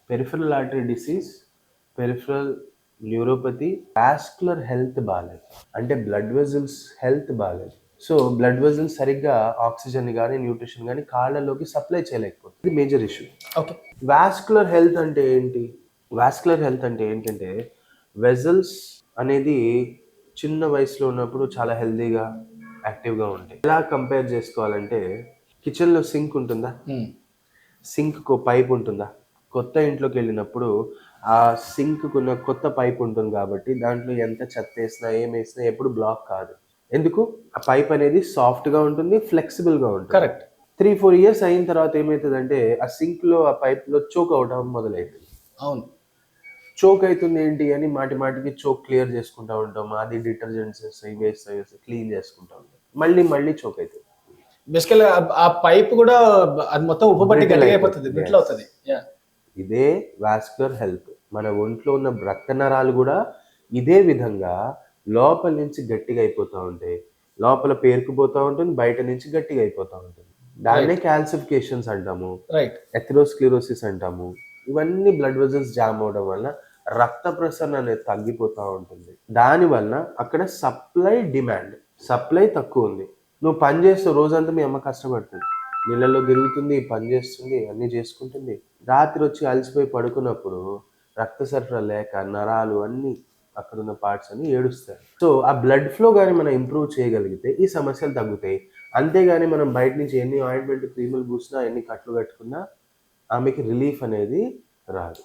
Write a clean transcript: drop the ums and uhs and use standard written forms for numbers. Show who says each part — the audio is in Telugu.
Speaker 1: Peripheral artery disease, peripheral neuropathy, vascular health బాలేదు, అంటే బ్లడ్ వెజల్స్ హెల్త్ బాలేదు. సో బ్లడ్ వెజల్స్ సరిగ్గా ఆక్సిజన్ కానీ న్యూట్రిషన్ కానీ కాళ్ళలోకి సప్లై చేయలేకపోతుంది. ఇది major issue.
Speaker 2: Okay.
Speaker 1: Vascular health అంటే ఏంటి? వాస్కులర్ హెల్త్ అంటే ఏంటంటే వెజల్స్ అనేది చిన్న వయసులో ఉన్నప్పుడు చాలా హెల్తీగా యాక్టివ్గా ఉంటాయి. ఎలా కంపేర్ చేసుకోవాలంటే, కిచెన్లో సింక్ ఉంటుందా, సింక్కు పైప్ ఉంటుందా? కొత్త ఇంట్లోకి వెళ్ళినప్పుడు ఆ సింక్కున్న కొత్త పైప్ ఉంటుంది కాబట్టి దాంట్లో ఎంత చెత్త వేసినా ఏం వేసినా ఎప్పుడు బ్లాక్ కాదు. ఎందుకు? ఆ పైప్ అనేది సాఫ్ట్గా ఉంటుంది, ఫ్లెక్సిబుల్గా ఉంటుంది.
Speaker 2: కరెక్ట్.
Speaker 1: 3-4 ఇయర్స్ అయిన తర్వాత ఏమవుతుందంటే ఆ సింక్లో ఆ పైప్లో చోక్ అవడం మొదలవుతుంది.
Speaker 2: అవును.
Speaker 1: చోక్ అవుతుంది ఏంటి అని మాటి మాటికి చోక్ క్లియర్ చేసుకుంటూ ఉంటాం. అది డిటర్జెంట్స్ వేస్తాయి క్లీన్ చేసుకుంటూ ఉంటాం. మళ్ళీ మళ్ళీ చోక్ అవుతుంది.
Speaker 2: బేసికల్‌గా ఆ పైప్ కూడా అది మొత్తం ఉబ్బబట్టి గట్టిగా అయిపోతుంది, బ్రిటిల్ అవుతుంది.
Speaker 1: ఇదే వాస్కులర్ హెల్త్. మన ఒంట్లో ఉన్న రక్త నరాలు కూడా ఇదే విధంగా లోపల నుంచి గట్టిగా అయిపోతూ ఉంటాయి. లోపల పేరుకుపోతూ ఉంటుంది, బయట నుంచి గట్టిగా అయిపోతూ ఉంటుంది. దాన్నే క్యాల్సిఫికేషన్స్ అంటాము,
Speaker 2: రైట్,
Speaker 1: ఎథెరోస్క్లెరోసిస్ అంటాము. ఇవన్నీ బ్లడ్ వెజల్స్ జామ్ అవడం వల్ల రక్త ప్రసరణ అనేది తగ్గిపోతూ ఉంటుంది. దానివల్ల అక్కడ సప్లై తక్కువ ఉంది. నువ్వు పని చేస్తావు, రోజంతా మీ అమ్మ కష్టపడుతుంది, నీళ్ళల్లో తిరుగుతుంది, పని చేస్తుంది, అన్నీ చేసుకుంటుంది. రాత్రి వచ్చి అలసిపోయి పడుకున్నప్పుడు రక్త సరఫరా లేక నరాలు అన్నీ అక్కడున్న పార్ట్స్ అన్ని ఏడుస్తాయి. సో ఆ బ్లడ్ ఫ్లో కానీ మనం ఇంప్రూవ్ చేయగలిగితే ఈ సమస్యలు తగ్గుతాయి. అంతేగాని మనం బయట నుంచి ఎన్ని ఆయింట్మెంట్ క్రీములు పూసినా, ఎన్ని కట్లు కట్టుకున్నా ఆమెకి రిలీఫ్ అనేది రాదు.